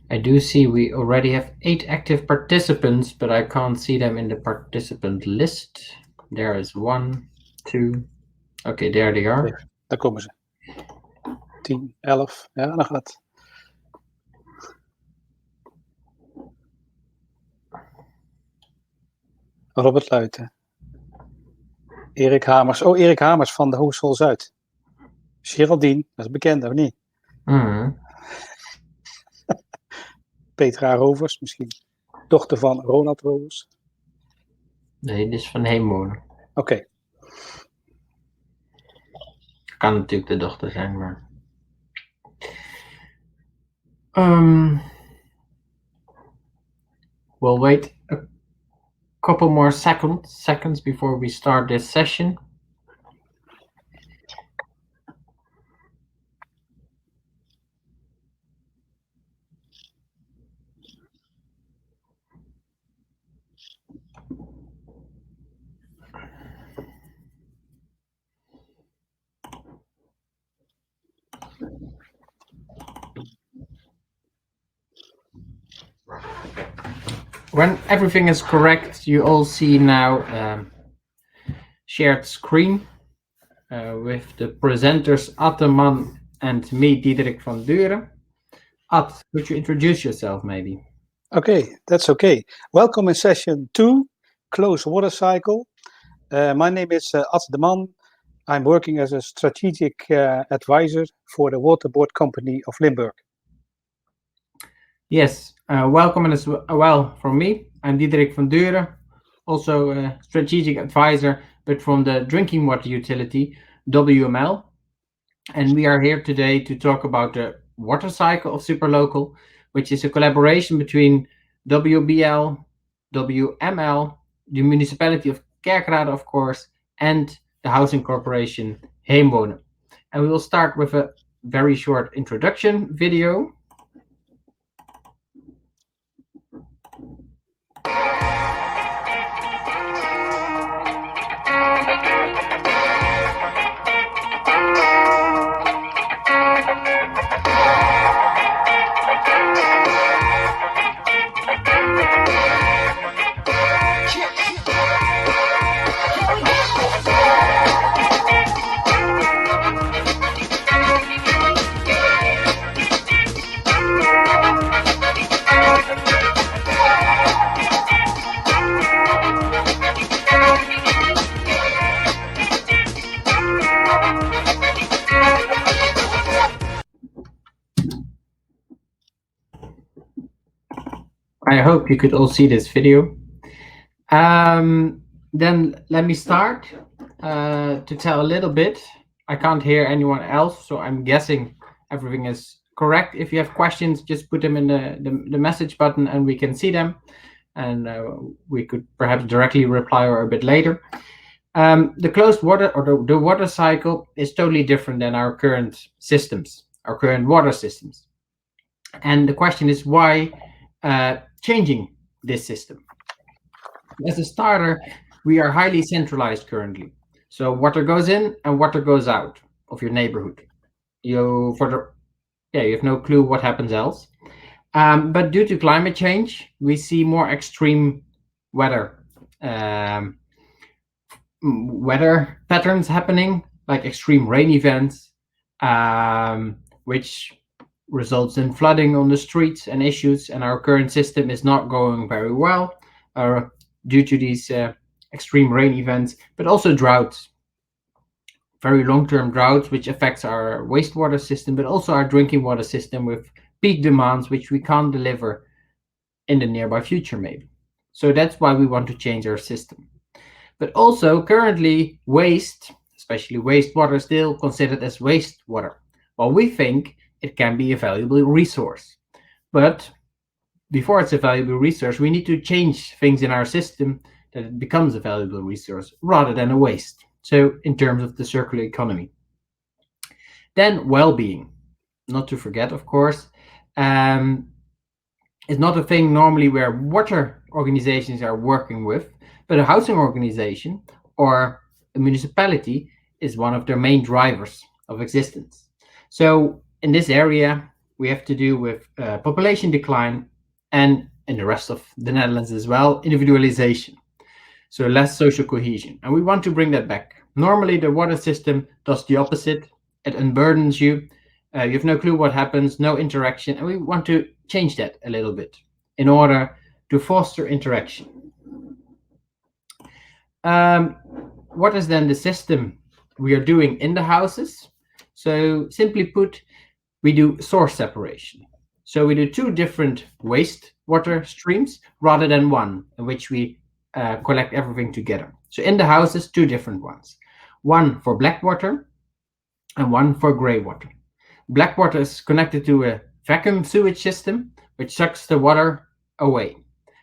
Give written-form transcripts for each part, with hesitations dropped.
I do see we already have 8 active participants, but I can't see them in the participant list. There is 1, 2. Okay, there they are. Daar komen ze. 10, 11. Ja, dan gaat. Robert Luiten. Erik Hamers. Oh, Erik Hamers van de Hogeschool Zuid. Geraldine, dat is bekend, of niet? Petra Rovers, misschien dochter van Ronald Rovers. Nee, dit is van Heemwonen. Oké. Kan natuurlijk de dochter zijn, maar... We'll wait a couple more seconds before we start this session. When everything is correct, you all see now shared screen with the presenters Ad de Man and me, Diederik van Duuren. Ad, could you introduce yourself maybe? Okay, that's okay. Welcome in session 2, closed water cycle. My name is Ad de Man. I'm working as a strategic advisor for the water board company of Limburg. Yes, welcome as well from me. I'm Diederik van Duuren, also a strategic advisor, but from the drinking water utility, WML. And we are here today to talk about the water cycle of Superlocal, which is a collaboration between WBL, WML, the municipality of Kerkrade, of course, and the housing corporation Heemwonen. And we will start with a very short introduction video. I hope you could all see this video. Then let me start to tell a little bit. I can't hear anyone else, so I'm guessing everything is correct. If you have questions, just put them in the message button and we can see them. And we could perhaps directly reply or a bit later. The closed water or the water cycle is totally different than our current systems, our current water systems. And the question is why changing this system. As a starter, we are highly centralized currently. So water goes in and water goes out of your neighborhood. You have no clue what happens else. But due to climate change, we see more extreme weather patterns happening, like extreme rain events, which results in flooding on the streets and issues, and our current system is not going very well due to these extreme rain events, but also droughts, very long-term droughts, which affects our wastewater system, but also our drinking water system with peak demands, which we can't deliver in the nearby future maybe. So that's why we want to change our system. But also currently waste, especially wastewater, is still considered as wastewater. Well, we think it can be a valuable resource. But before it's a valuable resource, we need to change things in our system that it becomes a valuable resource rather than a waste. So in terms of the circular economy. Then well-being, not to forget, of course, is not a thing normally where water organizations are working with, but a housing organization or a municipality is one of their main drivers of existence. So in this area, we have to do with population decline and in the rest of the Netherlands as well, individualization. So less social cohesion. And we want to bring that back. Normally, the water system does the opposite. It unburdens you. You have no clue what happens, no interaction. And we want to change that a little bit in order to foster interaction. What is then the system we are doing in the houses? So simply put, we do source separation. So we do two different wastewater streams rather than one, in which we collect everything together. So in the houses, two different ones. One for black water and one for gray water. Black water is connected to a vacuum sewage system, which sucks the water away.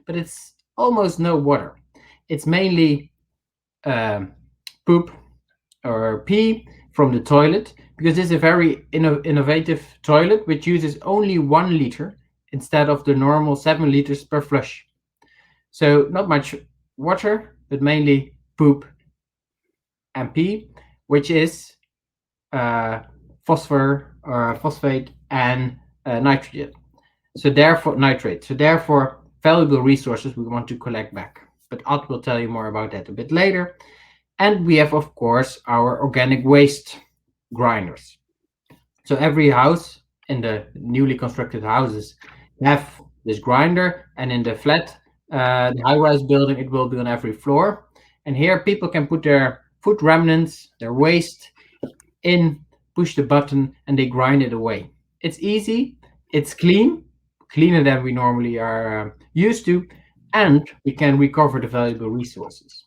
But it's almost no water. It's mainly poop or pee from the toilet, because this is a very innovative toilet which uses only 1 liter instead of the normal 7 liters per flush. So not much water, but mainly poop and pee, which is phosphor or phosphate and nitrogen. So therefore, nitrate. So therefore, valuable resources we want to collect back. But Ad will tell you more about that a bit later. And we have, of course, our organic waste grinders. So every house in the newly constructed houses have this grinder, and in the flat, the high-rise building, it will be on every floor. And here people can put their food remnants, their waste in, push the button, and they grind it away. It's easy, it's clean, cleaner than we normally are used to, and we can recover the valuable resources.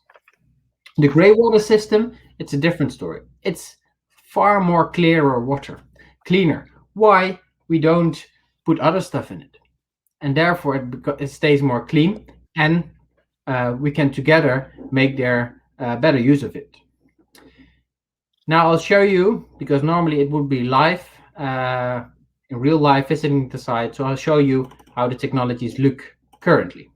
The grey water system, it's a different story. It's far more clearer water, cleaner. Why? We don't put other stuff in it, and therefore it stays more clean, and we can together make their better use of it. Now I'll show you, because normally it would be live, in real life visiting the site, so I'll show you how the technologies look currently.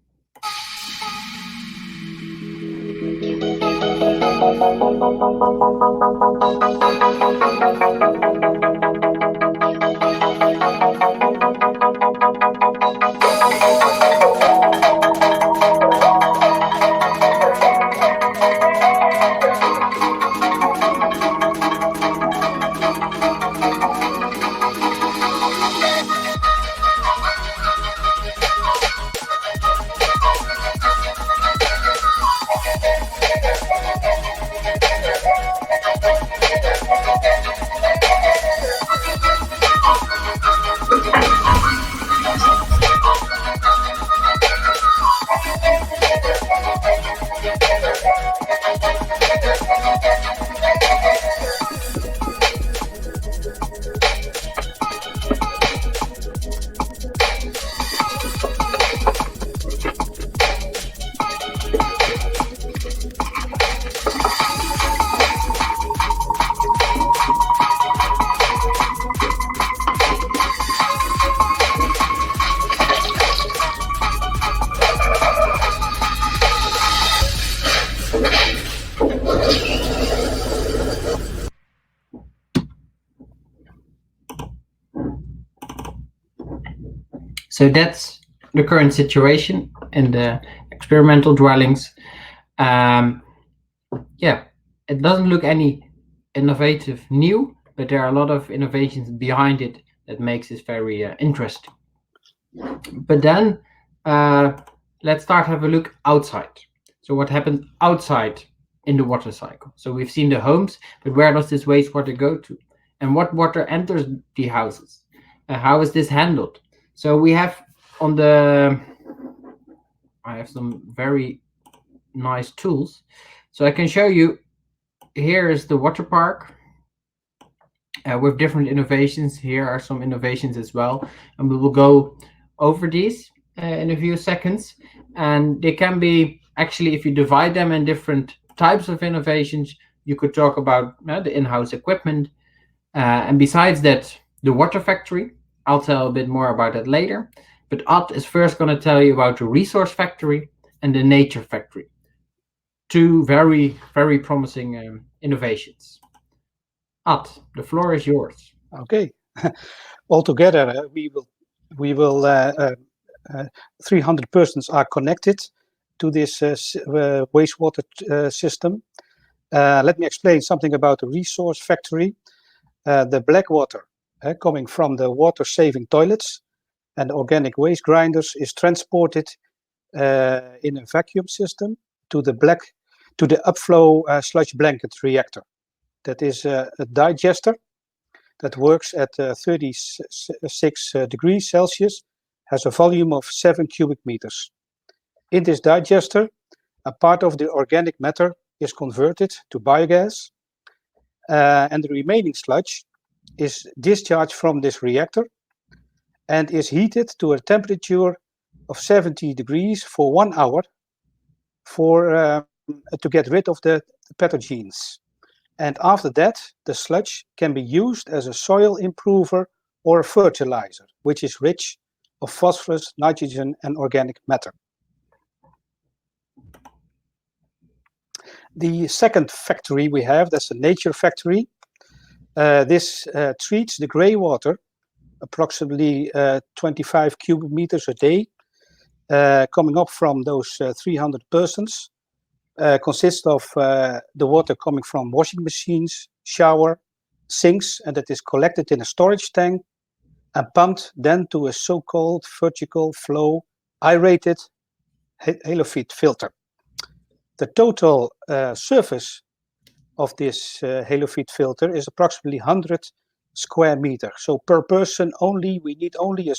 So that's the current situation in the experimental dwellings. Yeah, it doesn't look any innovative new, but there are a lot of innovations behind it that makes this very interesting. But then let's start have a look outside. So what happens outside in the water cycle? So we've seen the homes, but where does this wastewater go to? And what water enters the houses? How is this handled? So we have on the, I have some very nice tools. So I can show you, here is the water park with different innovations. Here are some innovations as well. And we will go over these in a few seconds. And they can be, actually, if you divide them in different types of innovations, you could talk about the in-house equipment. And besides that, the water factory. I'll tell a bit more about that later. But Ad is first going to tell you about the resource factory and the nature factory. Two very, very promising innovations. Ad, the floor is yours. Okay, Altogether, we will 300 persons are connected to this wastewater system. Let me explain something about the resource factory. The black water coming from the water-saving toilets and organic waste grinders is transported in a vacuum system to the upflow sludge blanket reactor. That is a digester that works at 36 degrees Celsius, has a volume of 7 cubic meters. In this digester, a part of the organic matter is converted to biogas, and the remaining sludge is discharged from this reactor and is heated to a temperature of 70 degrees for 1 hour to get rid of the pathogens. And after that, the sludge can be used as a soil improver or a fertilizer, which is rich of phosphorus, nitrogen, and organic matter. The second factory we have, that's a nature factory. This treats the grey water, approximately 25 cubic meters a day, coming up from those 300 persons. Consists of the water coming from washing machines, shower, sinks, and that is collected in a storage tank and pumped then to a so-called vertical flow aerated halofeed filter. The total surface of this halofeed filter is approximately 100 square meters. So per person we need only a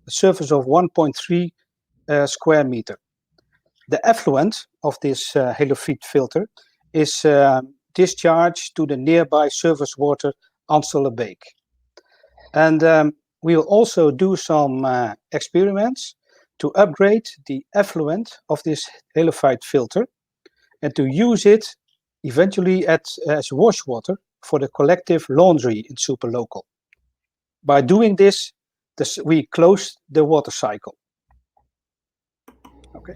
surface of 1.3 square meter. The effluent of this halofeed filter is discharged to the nearby surface water Amstelbeek. And we will also do some experiments to upgrade the effluent of this halofeed filter and to use it eventually as wash water for the collective laundry in Superlocal. By doing this, we close the water cycle. Okay.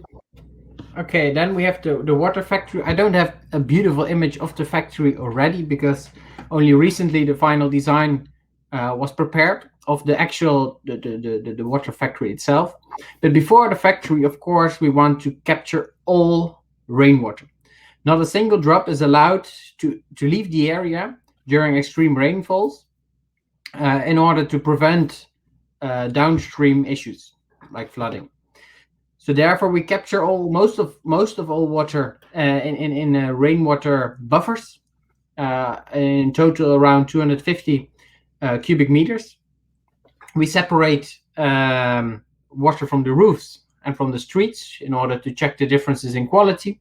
Okay, then we have the water factory. I don't have a beautiful image of the factory already because only recently the final design was prepared of the actual the water factory itself. But before the factory, of course, we want to capture all rainwater. Not a single drop is allowed to leave the area during extreme rainfalls in order to prevent downstream issues like flooding. So therefore, we capture most of all water in rainwater buffers, in total around 250 cubic meters. We separate water from the roofs and from the streets in order to check the differences in quality.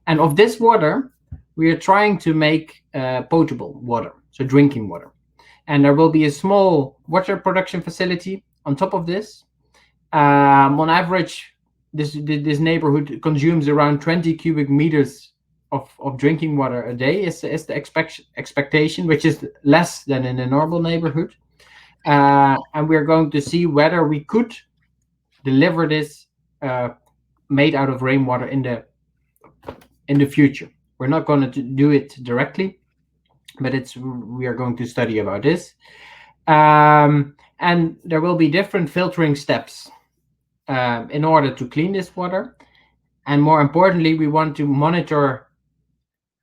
And of this water, we are trying to make potable water, so drinking water. And there will be a small water production facility on top of this. On average, this neighborhood consumes around 20 cubic meters of drinking water a day is the expectation, which is less than in a normal neighborhood. And we're going to see whether we could deliver this made out of rainwater in the future. We're not going to do it directly, but we are going to study about this. And there will be different filtering steps in order to clean this water. And more importantly, we want to monitor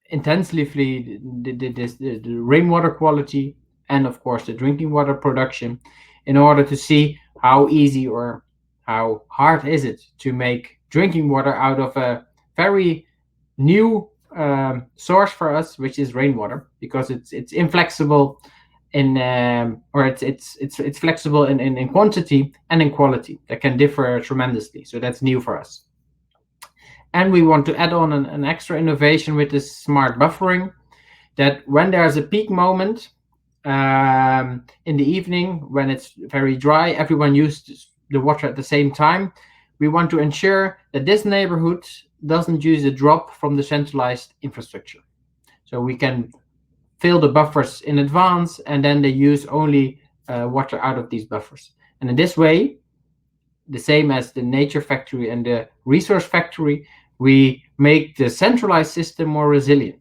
intensively the rainwater quality and, of course, the drinking water production in order to see how easy or how hard is it to make drinking water out of a very new source for us, which is rainwater, because it's inflexible it's flexible in quantity and in quality. That can differ tremendously. So that's new for us. And we want to add on an extra innovation with this smart buffering, that when there's a peak moment in the evening, when it's very dry, everyone uses the water at the same time. We want to ensure that this neighborhood doesn't use a drop from the centralized infrastructure. So we can fill the buffers in advance, and then they use only water out of these buffers. And in this way, the same as the nature factory and the resource factory, we make the centralized system more resilient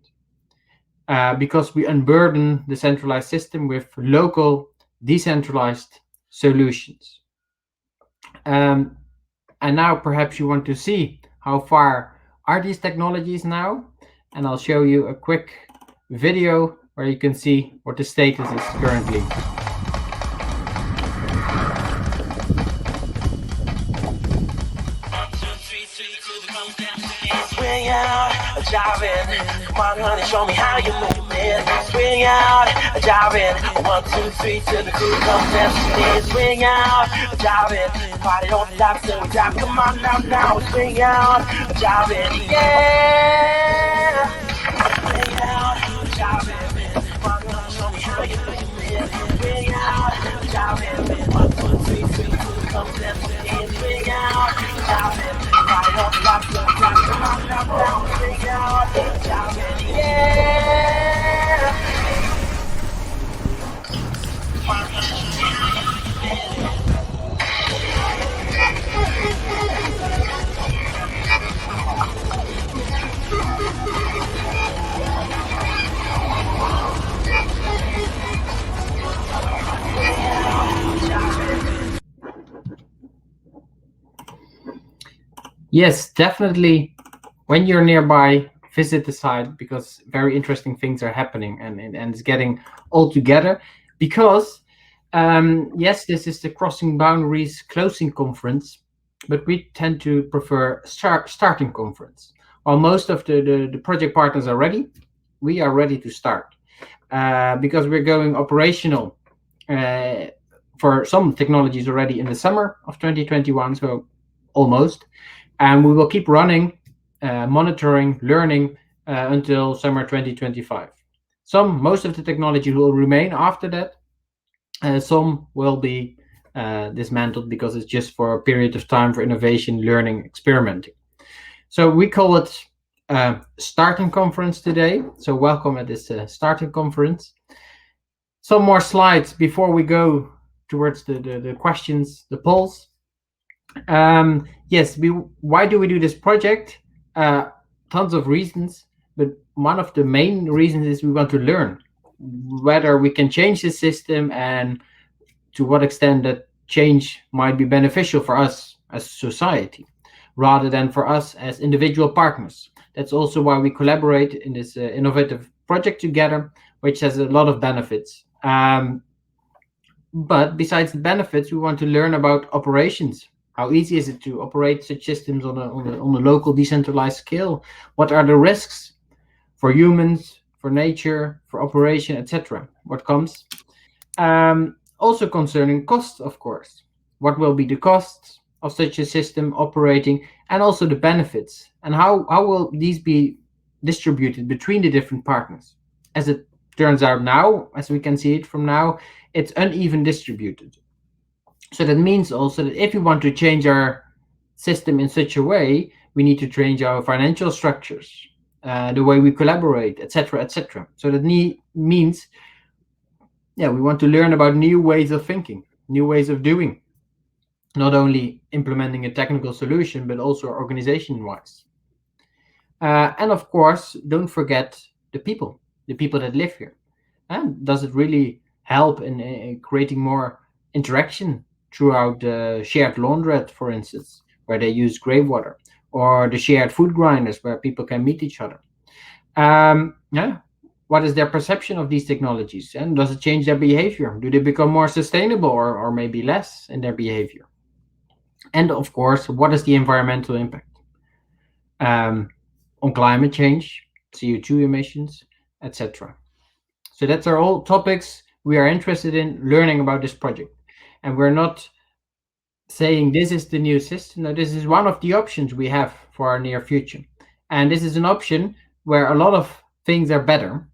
because we unburden the centralized system with local decentralized solutions. Um, and now perhaps you want to see how far are these technologies now, and I'll show you a quick video where you can see what the status is currently. Swing out, driving. Come on, honey, show me how you move it. Swing out, driving. 1, 2, 3 till the crew comes dancing. Swing out, driving. Party don't stop till we drop. Come on now. Swing out, driving. Yeah. Swing out, driving. Come on, honey, show me how you move it. Swing out, driving. 1, 2, 3 till the crew comes dancing. Swing out, driving. Party don't stop till we drop. Come on now. Swing out, driving. Yeah. Yes, definitely. When you're nearby, visit the site because very interesting things are happening and it's getting all together. Because, yes, this is the Crossing Boundaries closing conference, but we tend to prefer starting conference. While most of the project partners are ready, we are ready to start because we're going operational for some technologies already in the summer of 2021, so almost. And we will keep running, monitoring, learning until summer 2025. Most of the technology will remain after that. Some will be dismantled because it's just for a period of time for innovation, learning, experimenting. So we call it starting conference today. So welcome at this starting conference. Some more slides before we go towards the questions, the polls. Yes, why do we do this project? Tons of reasons, but one of the main reasons is we want to learn whether we can change the system and to what extent that change might be beneficial for us as society, rather than for us as individual partners. That's also why we collaborate in this innovative project together, which has a lot of benefits. But besides the benefits, we want to learn about operations. How easy is it to operate such systems on a local decentralized scale? What are the risks for humans, for nature, for operation, etc.? What comes? Also concerning costs, of course. What will be the costs of such a system operating, and also the benefits, and how will these be distributed between the different partners? As it turns out now, as we can see it from now, it's uneven distributed. So that means also that if we want to change our system in such a way, we need to change our financial structures, the way we collaborate, etc., etc. So that means, yeah, we want to learn about new ways of thinking, new ways of doing, not only implementing a technical solution, but also organization-wise. And of course, don't forget the people that live here. And does it really help in creating more interaction throughout the shared laundrette, for instance, where they use grey water, or the shared food grinders where people can meet each other? Yeah. What is their perception of these technologies, and does it change their behavior? Do they become more sustainable or maybe less in their behavior? And of course, what is the environmental impact on climate change, CO2 emissions, etc.? So that's our all topics we are interested in learning about this project. And we're not saying this is the new system. No, this is one of the options we have for our near future. And this is an option where a lot of things are better,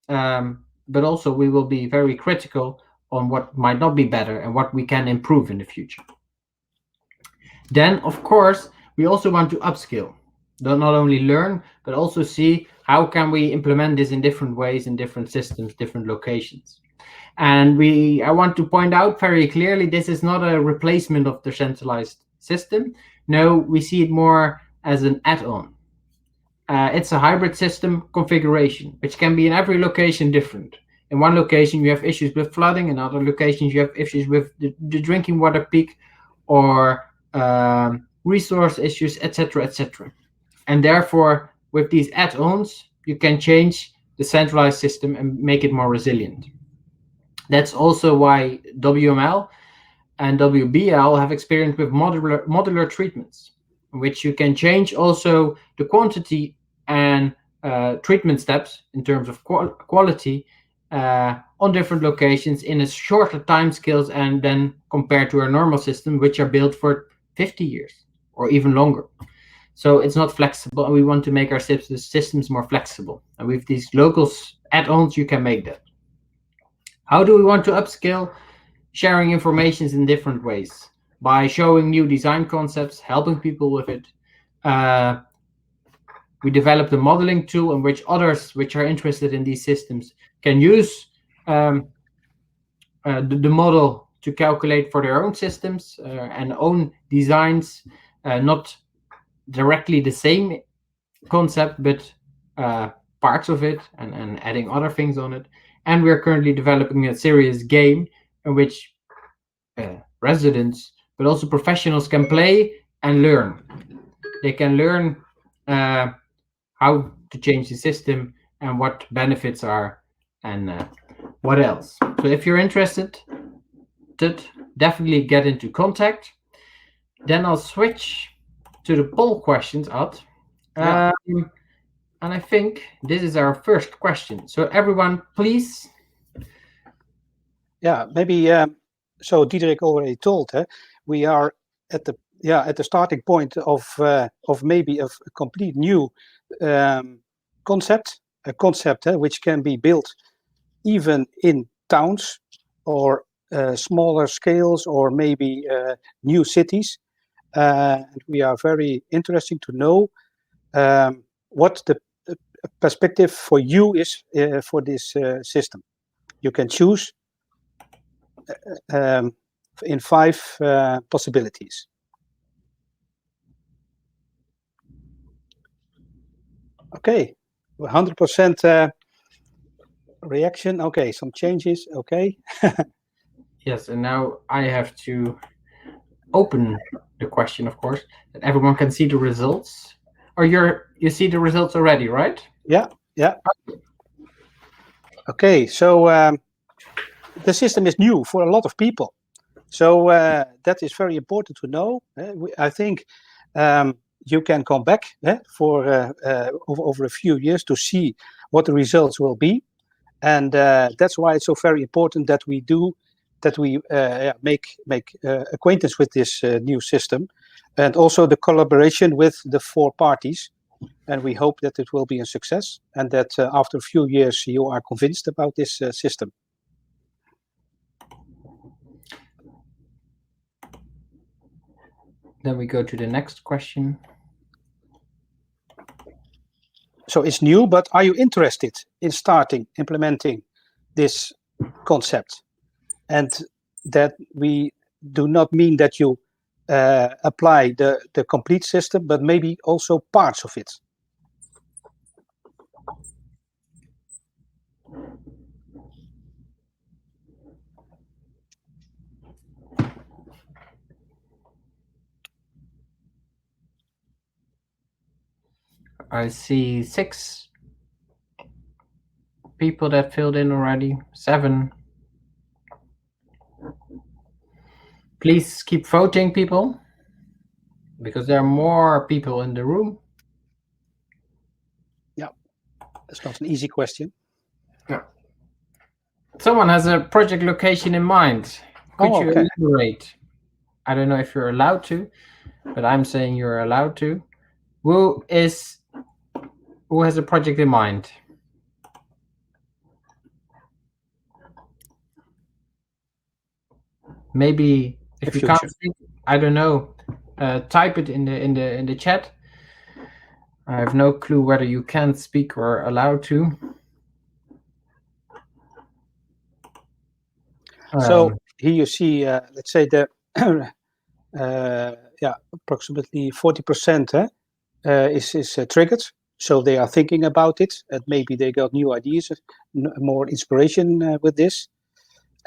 but also we will be very critical on what might not be better and what we can improve in the future. Then, of course, we also want to upskill. Not only learn, but also see how can we implement this in different ways, in different systems, different locations. And I want to point out very clearly, this is not a replacement of the centralized system. No, we see it more as an add-on. It's a hybrid system configuration, which can be in every location different. In one location, you have issues with flooding. In other locations, you have issues with the drinking water peak or resource issues, etc., etc. And therefore, with these add-ons, you can change the centralized system and make it more resilient. That's also why WML and WBL have experience with modular treatments, in which you can change also the quantity and treatment steps in terms of quality on different locations in a shorter time scales and then compared to our normal system, which are built for 50 years or even longer. So it's not flexible, and we want to make our systems more flexible. And with these local add-ons, you can make that. How do we want to upscale? Sharing information in different ways by showing new design concepts, helping people with it. We developed a modeling tool in which others which are interested in these systems can use the model to calculate for their own systems and own designs, not directly the same concept, but parts of it and adding other things on it. And we're currently developing a serious game in which residents, but also professionals can play and learn. They can learn how to change the system and what benefits are and what else. So if you're interested, definitely get into contact. Then I'll switch to the poll questions, Ad. And I think this is our first question. So everyone, please. Yeah, maybe. So Diederik already told. We are at the starting point of maybe a complete new concept, a concept which can be built even in towns or smaller scales or maybe new cities. And we are very interesting to know what the perspective for you is for this system. You can choose in 5 possibilities. Okay, 100% reaction. Okay, some changes. Okay. Yes, and now I have to open the question, of course, that everyone can see the results. Or you see the results already, right? Yeah. Okay, so the system is new for a lot of people. So that is very important to know. I think you can come back for over a few years to see what the results will be. And that's why it's so very important that we make acquaintance with this new system, and also the collaboration with the 4 parties. And we hope that it will be a success, and that after a few years you are convinced about this system. Then we go to the next question. So it's new, but are you interested in implementing this concept? And that we do not mean that you apply the complete system, but maybe also parts of it. I see 6 people that filled in already. 7. Please keep voting, people, because there are more people in the room. Yeah, it's not an easy question. Yeah. Someone has a project location in mind. Could you elaborate? I don't know if you're allowed to, but I'm saying you're allowed to. Who has a project in mind? Maybe if you can't speak, I don't know. Type it in the chat. I have no clue whether you can speak or allowed to. So here you see, let's say the approximately 40% is triggered. so they are thinking about it, and maybe they got new ideas, more inspiration with this.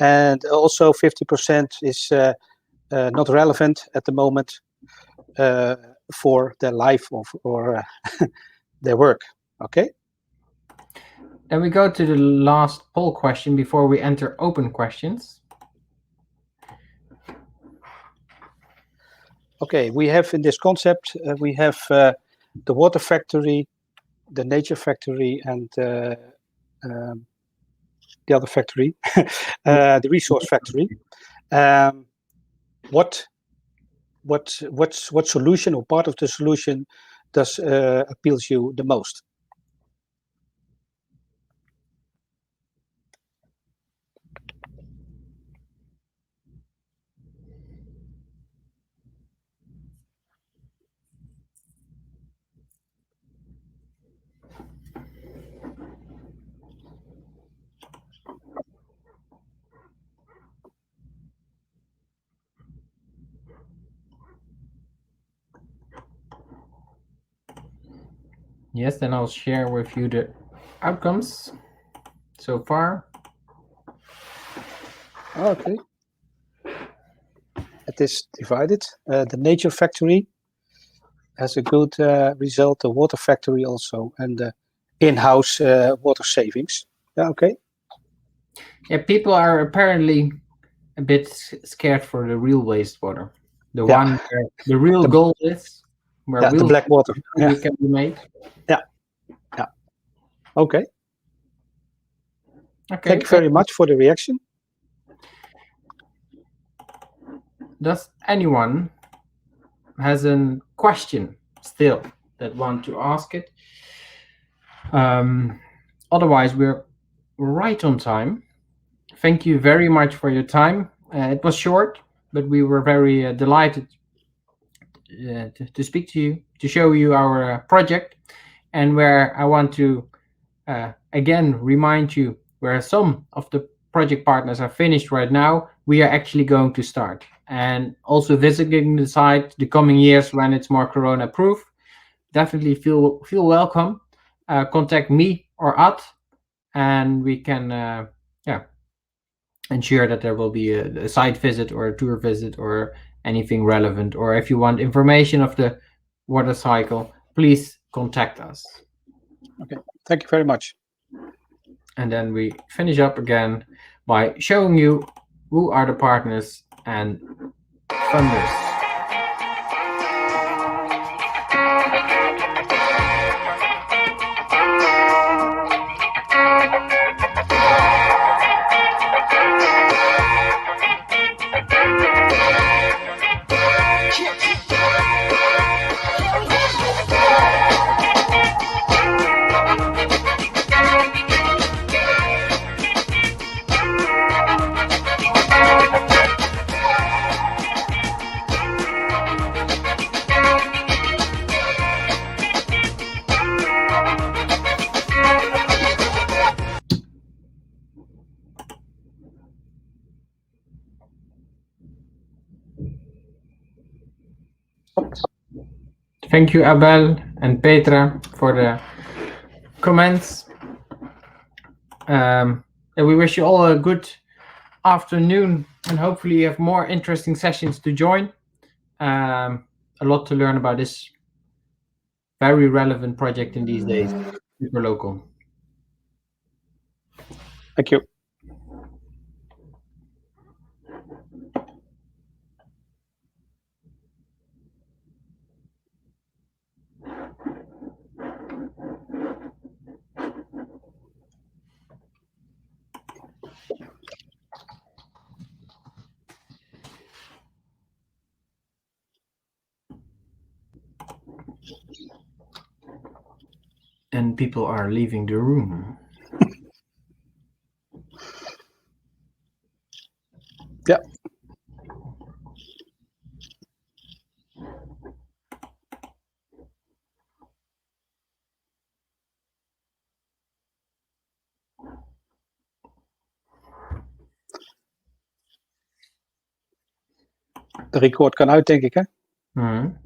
And also 50% is not relevant at the moment for their life or their work. Okay. Then we go to the last poll question before we enter open questions. Okay, we have in this concept, we have the water factory, the nature factory, and the other factory, the resource factory. What solution or part of the solution does appeals you the most? Yes, then I'll share with you the outcomes so far. Okay. It is divided. The nature factory has a good result, the water factory also, and the in-house water savings. Yeah, okay. Yeah, people are apparently a bit scared for the real wastewater. The one where the real goal is, where the real black water value can be made. Yeah. Okay. Okay. Thank you very much for the reaction. Does anyone has a question still that want to ask it? Otherwise, we're right on time. Thank you very much for your time. It was short, but we were very delighted to speak to you, to show you our project, and where I want to again remind you where some of the project partners are finished right now, we are actually going to start. And also visiting the site the coming years when it's more corona proof. Definitely feel welcome. Contact me or Ad, and we can ensure that there will be a site visit or a tour visit or anything relevant. Or if you want information of the water cycle, please contact us. Okay, thank you very much. And then we finish up again by showing you who are the partners and funders. Thank you, Abel and Petra, for the comments. And we wish you all a good afternoon, and hopefully you have more interesting sessions to join. A lot to learn about this very relevant project in these days, super local. Thank you. And people are leaving the room. Yeah. De record kan uit, denk ik, hè? Mm-hmm.